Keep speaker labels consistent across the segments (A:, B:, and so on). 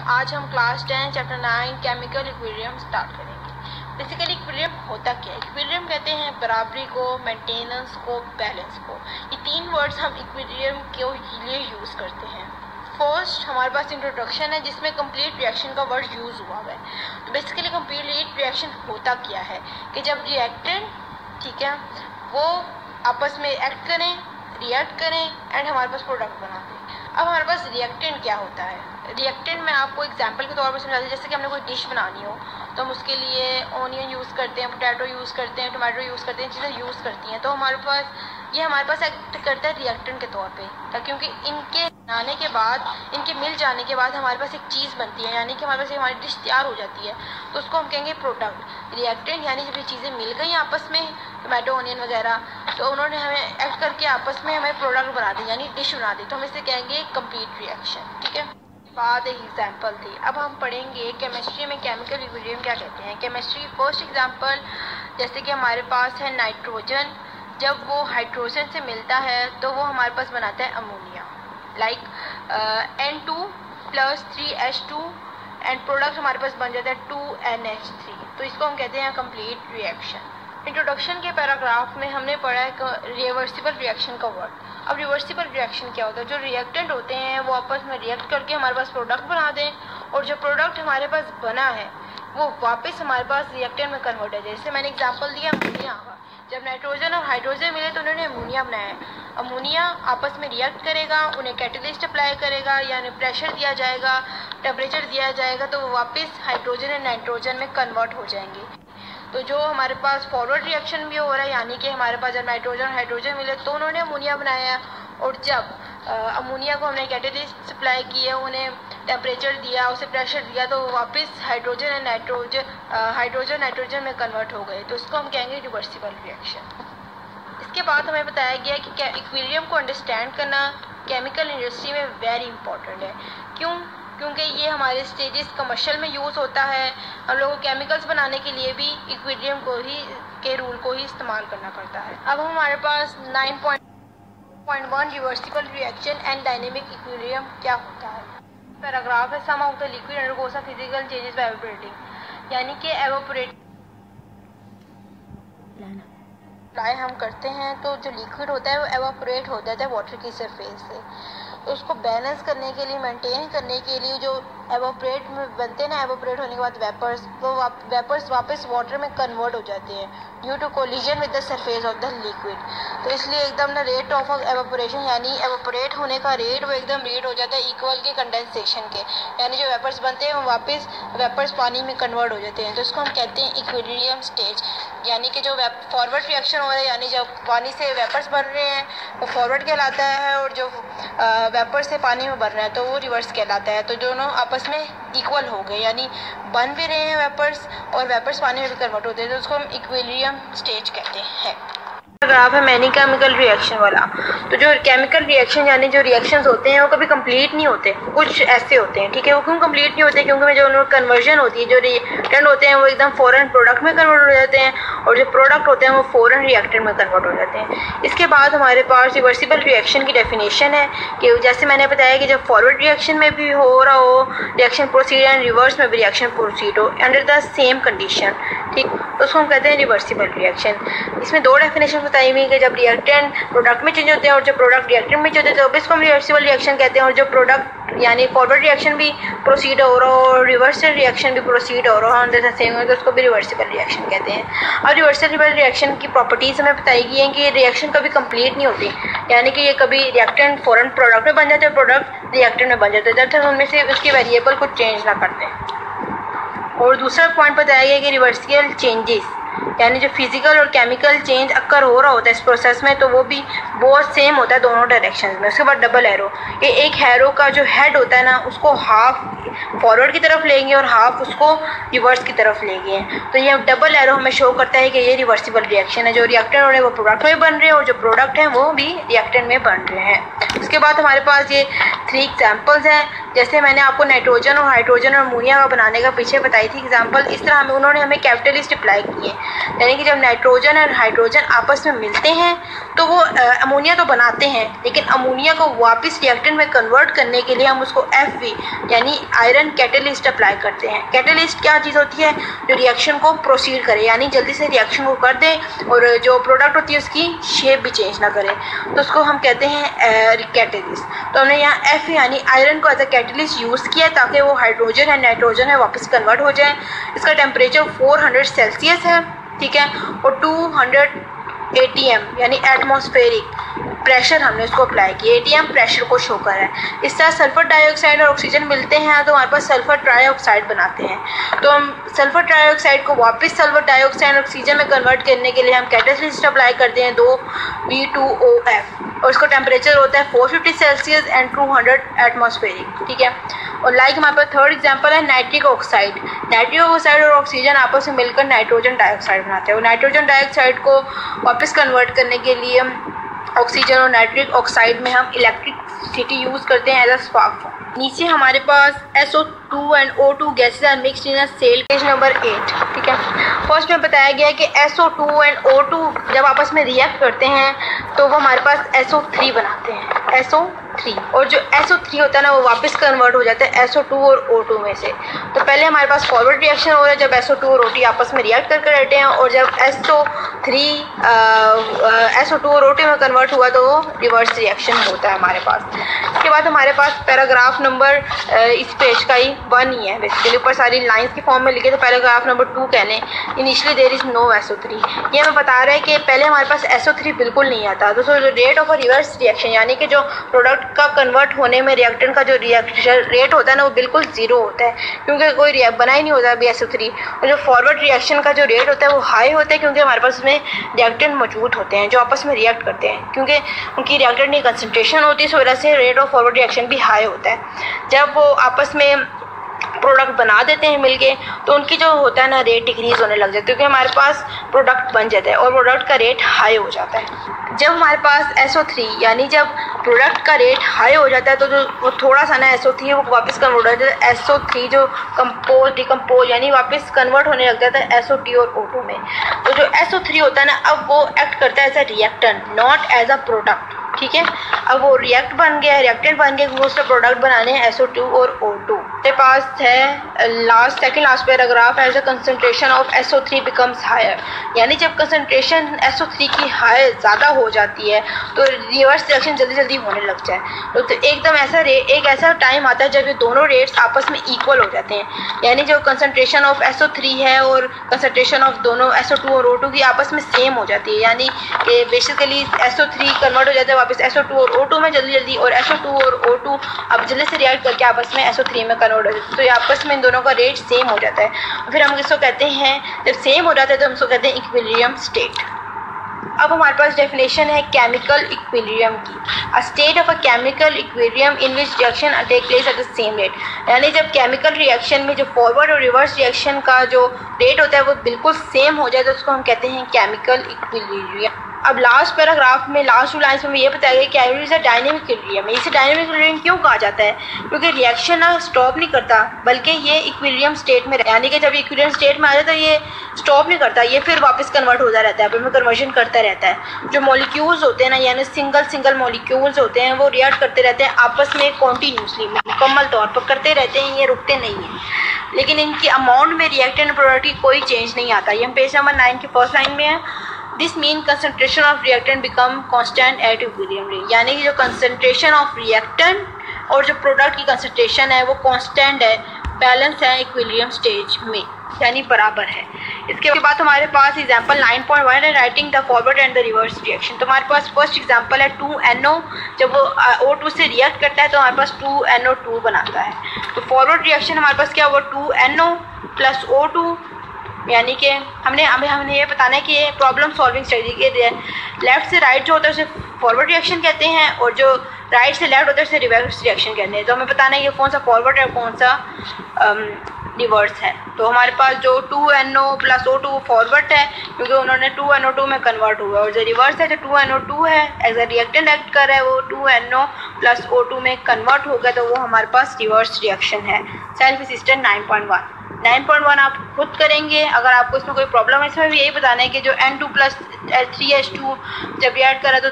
A: आज हम class 10 chapter 9 chemical equilibrium start करेंगे। बेसिकली इक्विलिब्रियम होता क्या है? इक्विलिब्रियम कहते हैं बराबरी को, मेंटेनेंस को, बैलेंस को। ये तीन वर्ड्स हम इक्विलिब्रियम के लिए यूज़ करते हैं। फर्स्ट हमारे पास इंट्रोडक्शन है जिसमें कंप्लीट रिएक्शन का वर्ड यूज़ हुआ है। तो बेसिकली कंप्लीट रिएक्शन होता क्या है कि जब रिएक्टेंट, ठीक है, वो आपस में एक्ट करें, रिएक्ट करें एंड हमारे पास प्रोडक्ट बना दें। अब हमारे पास रिएक्टेंट क्या होता है? रिएक्टेंट मैं आपको एग्जांपल के तौर पर समझाती हूँ। जैसे कि हमने कोई डिश बनानी हो तो हम उसके लिए ऑनियन यूज़ करते हैं, पोटैटो यूज़ करते हैं, टमाटो यूज़ करते हैं, चीज़ें यूज़ करती हैं। तो हमारे पास एक्ट करता है रिएक्टेंट के तौर पे, क्योंकि इनके आने के बाद, इनके मिल जाने के बाद हमारे पास एक चीज़ बनती है, यानी कि हमारे पास हमारी डिश तैयार हो जाती है। तो उसको हम कहेंगे प्रोडक्ट। रिएक्टेंट यानी जब ये चीज़ें मिल गई आपस में, टमाटो, ऑनियन वगैरह, तो उन्होंने हमें एक्ट करके आपस में हमें प्रोडक्ट बना दी, यानी डिश बना दी। तो हम इसे कहेंगे कंप्लीट रिएक्शन। ठीक है, बाद एक एग्जांपल थी। अब हम पढ़ेंगे केमिस्ट्री में केमिकल इक्विलिब्रियम क्या कहते हैं। केमिस्ट्री फर्स्ट एग्जांपल, जैसे कि हमारे पास है नाइट्रोजन। जब वो हाइड्रोजन से मिलता है तो वो हमारे पास बनाता है ammonia, like N2 + 3H2 and product हमारे पास बन जाता है 2NH3। तो इसको हम कहते हैं कंप्लीट रिएक्शन। इंट्रोडक्शन के पैराग्राफ में हमने पढ़ा है रिवर्सिबल रिएक्शन का वर्ड। अब रिवर्सिबल रिएक्शन क्या होता है? जो रिएक्टेंट होते हैं वो आपस में रिएक्ट करके हमारे पास प्रोडक्ट बना दें, और जो प्रोडक्ट हमारे पास बना है वो वापस हमारे पास रिएक्टेंट में कन्वर्ट है। जैसे मैंने एग्जांपल दिया अमोनिया का। जब नाइट्रोजन और हाइड्रोजन मिले तो उन्होंने अमोनिया बनाया है। अमोनिया आपस में रिएक्ट करेगा, उन्हें कैटलिस्ट अप्लाई करेगा, यानी प्रेशर दिया जाएगा, टेम्परेचर दिया जाएगा, तो वो वापस हाइड्रोजन और नाइट्रोजन में कन्वर्ट हो जाएंगे। तो जो हमारे पास फॉरवर्ड रिएक्शन भी हो रहा है, यानी कि हमारे पास जब नाइट्रोजन और हाइड्रोजन मिले तो उन्होंने अमोनिया बनाया, और जब अमोनिया को हमने कैटलिस्ट सप्लाई किया, उन्हें टेम्परेचर दिया, उसे प्रेशर दिया, तो वापस हाइड्रोजन नाइट्रोजन में कन्वर्ट हो गए। तो इसको हम कहेंगे रिवर्सिबल रिएक्शन। इसके बाद हमें बताया गया कि इक्विलिब्रियम को अंडरस्टैंड करना केमिकल इंडस्ट्री में वेरी इंपॉर्टेंट है। क्योंकि ये हमारे स्टेजेस कमर्शियल में यूज़ होता है। हम लोगों को केमिकल्स बनाने के लिए भी इक्विलिब्रियम के रूल को ही इस्तेमाल करना पड़ता है। अब हमारे पास 9.1 reversible reaction and dynamic equilibrium क्या होता है। पैराग्राफ है some of the liquid undergoes physical changes by evaporating, यानी कि एवोपोरेट अप्लाई हम करते हैं तो जो लिक्विड होता है वो एवोपोरेट हो जाता है वाटर की सरफेस से। तो उसको बैलेंस करने के लिए, मेंटेन करने के लिए जो एवोपोरेट में बनते हैं ना, एवोपोरेट होने के बाद वेपर्स, वो वेपर्स वापस वाटर में कन्वर्ट हो जाते हैं due to collision with the surface of the liquid. तो इसलिए एकदम ना रेट ऑफ एवोपोरेशन, यानी एवोपोरेट होने का रेट वो एकदम रेट हो जाता है इक्वल के कंडेंसेशन के, यानी जो वेपर्स बनते हैं वो वापस वेपर्स पानी में कन्वर्ट हो जाते हैं। तो इसको हम कहते हैं इक्विलिब्रियम स्टेज, यानी कि जो फॉरवर्ड रिएक्शन हो रहा है, यानी जब पानी से वेपर्स बन रहे हैं वो फॉरवर्ड कहलाता है, और जो वेपर से पानी में बन रहा है तो वो रिवर्स कहलाता है। तो दोनों आपस में इक्वल हो गए, यानी बन भी रहे हैं वेपर्स और वेपर्स पानी में भी कन्वर्ट होते हैं, तो उसको हम इक्विलिब्रियम स्टेज कहते हैं। पैराग्राफ है मैनी केमिकल रिएक्शन वाला। तो जो केमिकल रिएक्शन यानी जो रिएक्शंस होते हैं वो कभी कंप्लीट नहीं होते, कुछ ऐसे होते हैं, ठीक है। वो क्यों कंप्लीट नहीं होते? क्योंकि जो कन्वर्जन होती है, जो रिएक्टेंट होते हैं वो एकदम फौरन प्रोडक्ट में कन्वर्ट हो जाते हैं, और जो प्रोडक्ट होते हैं वो फौरन रिएक्टेंट में कन्वर्ट हो जाते हैं। इसके बाद हमारे पास रिवर्सिबल रिएक्शन की डेफिनेशन है कि जैसे मैंने बताया कि जब फॉरवर्ड रिएक्शन में भी हो रहा हो रिएक्शन प्रोसीड एंड रिवर्स में भी रिएक्शन प्रोसीड हो अंडर द सेम कंडीशन, ठीक, तो उसको हम कहते हैं रिवर्सिबल रिएक्शन। इसमें दो डेफिनेशन बताई हुई कि जब रिएक्टेंट प्रोडक्ट में चेंज होते हैं और जब प्रोडक्ट रिएक्टेंट में चेंज होते हैं तो इसको हम रिवर्सिबल रिएक्शन कहते हैं। और जो प्रोडक्ट यानी फॉरवर्ड रिएक्शन भी प्रोसीड हो रहा हो और रिवर्सल रिएक्शन भी प्रोसीड हो रहा हो अंदर से सेम हो, तो उसको भी रिवर्सिबल रिएक्शन कहते हैं। और रिवर्सिबल रिएक्शन की प्रॉपर्टीज हमें बताई गई हैं कि ये रिएक्शन कभी कंप्लीट नहीं होती, यानी कि ये कभी रिएक्टेंट फौरन प्रोडक्ट में बन जाते हैं, प्रोडक्ट रिएक्टेंट में बन जाते हैं, जब तक उनमें से उसकी वेरिएबल को चेंज ना करते हैं। और दूसरा पॉइंट बताया गया कि रिवर्सिबल चेंजेस यानी जो फिजिकल और केमिकल चेंज अक्कर हो रहा होता है इस प्रोसेस में, तो वो भी बहुत सेम होता है दोनों डायरेक्शन में। उसके बाद डबल एरो, ये एक एरो का जो हेड होता है ना उसको हाफ फॉरवर्ड की तरफ लेंगे और हाफ उसको रिवर्स की तरफ लेंगे। तो ये डबल एरो हमें शो करता है कि ये रिवर्सिबल रिएक्शन है। जो रिएक्टेंट हो रहे हैं वो प्रोडक्ट में बन रहे हैं और जो प्रोडक्ट हैं वो भी रिएक्टेंट में बन रहे हैं। उसके बाद हमारे पास ये 3 एग्जाम्पल्स हैं। जैसे मैंने आपको नाइट्रोजन और हाइड्रोजन और अमोनिया का बनाने का पीछे बताई थी एग्जाम्पल, इस तरह उन्होंने हमें कैपिटलिस्ट अप्लाई किए। यानी कि जब नाइट्रोजन और हाइड्रोजन आपस में मिलते हैं तो वो अमोनिया तो बनाते हैं, लेकिन अमोनिया को वापस रिएक्टेंट में कन्वर्ट करने के लिए हम उसको FV यानी आयरन कैटलिस्ट अप्लाई करते हैं। कैटलिस्ट क्या चीज़ होती है? जो रिएक्शन को प्रोसीड करे, यानी जल्दी से रिएक्शन को कर दे और जो प्रोडक्ट होती है उसकी शेप भी चेंज ना करे, तो उसको हम कहते हैं कैटलिस्ट। तो हमने यहाँ F यानी आयरन को एज अ कैटलिस्ट यूज़ किया ताकि वो हाइड्रोजन है नाइट्रोजन है वापस कन्वर्ट हो जाए। इसका टेम्परेचर 400 सेल्सियस है, ठीक है, और 200 ATM यानी एटमॉस्फेरिक प्रेशर हमने उसको अप्लाई किया। ATM प्रेशर को शो कर रहा है। इस तरह सल्फर डाइऑक्साइड और ऑक्सीजन मिलते हैं तो हमारे पास सल्फर ट्राइऑक्साइड बनाते हैं। तो हम सल्फर ट्राइऑक्साइड को वापस सल्फर डाइऑक्साइड और ऑक्सीजन में कन्वर्ट करने के लिए हम कैटलिस्ट अप्लाई करते हैं 2B2OF, और उसका टेम्परेचर होता है 450 सेल्सियस एंड 200 एटमॉस्फेरिक, ठीक है। और लाइक हमारे पास थर्ड एग्जांपल है नाइट्रिक ऑक्साइड। नाइट्रिक ऑक्साइड और ऑक्सीजन आपस में मिलकर नाइट्रोजन डाइऑक्साइड बनाते हैं, और नाइट्रोजन डाइऑक्साइड को वापस कन्वर्ट करने के लिए ऑक्सीजन और नाइट्रिक ऑक्साइड में हम इलेक्ट्रिसिटी यूज़ करते हैं एज अ स्पार्क फॉर्म। नीचे हमारे पास SO2 and O2 gases are mixed in a cell, page number 8, ठीक है। फर्स्ट में बताया गया है कि SO2 एंड O2 जब आपस में रिएक्ट करते हैं तो वो हमारे पास SO3 बनाते हैं, SO3, और जो SO3 होता है ना वो वापस कन्वर्ट हो जाता है SO2 और O2 में से। तो पहले हमारे पास फॉरवर्ड रिएक्शन हो रहा है जब SO2 और O2 आपस में रिएक्ट करके रहते हैं, और जब SO2 और O2 में कन्वर्ट हुआ तो वो रिवर्स रिएक्शन होता है हमारे पास। इसके बाद हमारे पास पैराग्राफ नंबर इस पेज का ही 1 ही है, बेसिकली ऊपर सारी लाइंस के फॉर्म में लिखे, तो पैराग्राफ नंबर 2 कह लें। Initially there is no SO3, ये हमें बता रहा है कि पहले हमारे पास SO3 बिल्कुल नहीं आता। दोस्तों rate of a reverse reaction यानी कि जो प्रोडक्ट का कन्वर्ट होने में रिएक्टेंट का जो रिएक्शन रेट होता है ना वो बिल्कुल ज़ीरो होता है, क्योंकि कोई बना ही नहीं होता अभी SO3। और जो फॉरवर्ड रिएक्शन का जो रेट होता है वो हाई होता है, क्योंकि हमारे पास उसमें रिएक्टेंट मौजूद होते हैं जो आपस में रिएक्ट करते हैं, क्योंकि उनकी रिएक्टेंट की कंसनट्रेशन होती है, इस वजह से रेट ऑफ फॉरवर्ड रिएक्शन भी हाई होता है। जब वो आपस में प्रोडक्ट बना देते हैं मिलके तो उनकी जो होता है ना रेट डिक्रीज होने लग जाता है, क्योंकि हमारे पास प्रोडक्ट बन जाता है और प्रोडक्ट का रेट हाई हो जाता है। जब हमारे पास SO3 यानी जब प्रोडक्ट का रेट हाई हो जाता है तो जो वो थोड़ा सा ना SO3 वो वापस कन्वर्ट हो जाता है SO3 जो डिकम्पोज यानी वापस कन्वर्ट होने लग जाता है SO2 और O2 में। तो जो SO3 होता है ना अब वो एक्ट करता है as a reactant, not as a product, ठीक है। अब वो रिएक्टेंट बन गया वो उससे प्रोडक्ट बनाने हैं SO2 और O2। मेरे पास है second last paragraph, as the concentration of SO3 becomes higher, यानी जब कंसंट्रेशन SO3 की हाई ज़्यादा हो जाती है तो रिवर्स रिएक्शन जल्दी जल्दी होने लग जाए। तो एकदम एक ऐसा टाइम आता है जब ये दोनों रेट्स आपस में इक्वल हो जाते हैं, यानी जो कंसंट्रेशन ऑफ SO3 है और कंसंट्रेशन ऑफ दोनों SO2 और O2 की आपस में सेम हो जाती है, यानी कि बेसिकली SO3 कन्वर्ट हो जाता है वापस SO2 और O2 में जल्दी और SO2 और O2 अब जल्दी से रिएक्ट करके आपस में SO3 में कन्वर्ट हो जाता है, तो ये आपस में इन दोनों का रेट सेम हो जाता है। फिर हम इसको कहते हैं, जब सेम हो जाता है तो हम इसको कहते हैं इक्विलिब्रियम स्टेट। अब हमारे पास डेफिनेशन है केमिकल इक्विलिब्रियम की, a state of a chemical equilibrium in which reaction take place at the same rate, यानी जब केमिकल रिएक्शन में जो फॉरवर्ड और रिवर्स रिएक्शन का जो रेट होता है वो बिल्कुल सेम हो जाए तो उसको हम कहते हैं केमिकल इक्विलिब्रियम। अब लास्ट पैराग्राफ में लास्ट 2 लाइन्स में ये बताया गया कि equilibrium is a dynamic equilibrium. इसे डायनेमिक इक्विलिब्रियम क्यों कहा जाता है? क्योंकि रिएक्शन ना स्टॉप नहीं करता बल्कि ये इक्विलिब्रियम स्टेट में, यानी कि जब इक्विलिब्रियम स्टेट में आ जाए तो ये स्टॉप नहीं करता, ये फिर वापस कन्वर्ट होता रहता है, फिर कन्वर्जन करता रहता है। जो मॉलिक्यूल्स होते हैं ना यानी सिंगल मॉलिक्यूल्स होते हैं वो रिएक्ट करते रहते हैं आपस में कॉन्टीन्यूसली, मुकम्मल तौर पर करते रहते हैं, ये रुकते नहीं हैं, लेकिन इनकी अमाउंट में रिएक्टेंट प्रोडक्ट की कोई चेंज नहीं आता। ये हम पेज नंबर 9 की फर्स्ट लाइन में है। This mean concentration of reactant become constant at equilibrium, यानी कि जो कंसनट्रेशन ऑफ रिएक्टेंट और जो प्रोडक्ट की कंसनट्रेशन है वो कांस्टेंट है, बैलेंस है इक्विलिब्रियम स्टेज में, यानी बराबर है। इसके बाद हमारे पास एग्जांपल 9.1 है writing the forward and the reverse reaction. तो हमारे पास फर्स्ट एग्जांपल है 2NO, जब वो O2 से रिएक्ट करता है तो हमारे पास 2NO2 बनाता है। तो फॉरवर्ड रिएक्शन हमारे पास क्या हुआ 2NO प्लस O2, यानी कि हमने ये बताना है कि ये प्रॉब्लम सॉल्विंग स्ट्रेटजी के लेफ्ट से राइट जो होता है उसे फॉरवर्ड रिएक्शन कहते हैं और जो राइट से लेफ्ट होता है उसे रिवर्स रिएक्शन कहते हैं। तो हमें बताना है कि कौन सा फॉरवर्ड है और कौन सा रिवर्स है। तो हमारे पास जो 2NO प्लस O2 फॉरवर्ड है क्योंकि उन्होंने 2NO2 में कन्वर्ट हुआ, और जो रिवर्स है जो 2NO2 है एज अ रिएक्टेंट एक्ट कर रहा है वो 2NO प्लस O2 में कन्वर्ट हो गया, तो वो हमारे पास रिवर्स रिएक्शन है। Self assistant 9.1। 9.1 आप खुद करेंगे। अगर आपको इसमें कोई प्रॉब्लम है, इसमें भी यही बताना है कि जो N2+3H2 जब ऐड करा तो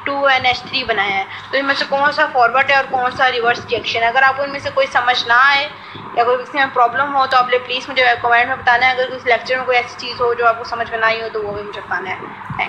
A: 2NH3 बनाया है, तो इनमें से कौन सा फॉरवर्ड है और कौन सा रिवर्स रिएक्शन है। अगर आपको इनमें से कोई समझ ना आए या कोई इसमें प्रॉब्लम हो तो आप प्लीज़ मुझे कमेंट में बताना है। अगर उस लेक्चर में कोई ऐसी चीज़ हो जो आपको समझ में ना आई हो तो वो भी मुझे बताना है।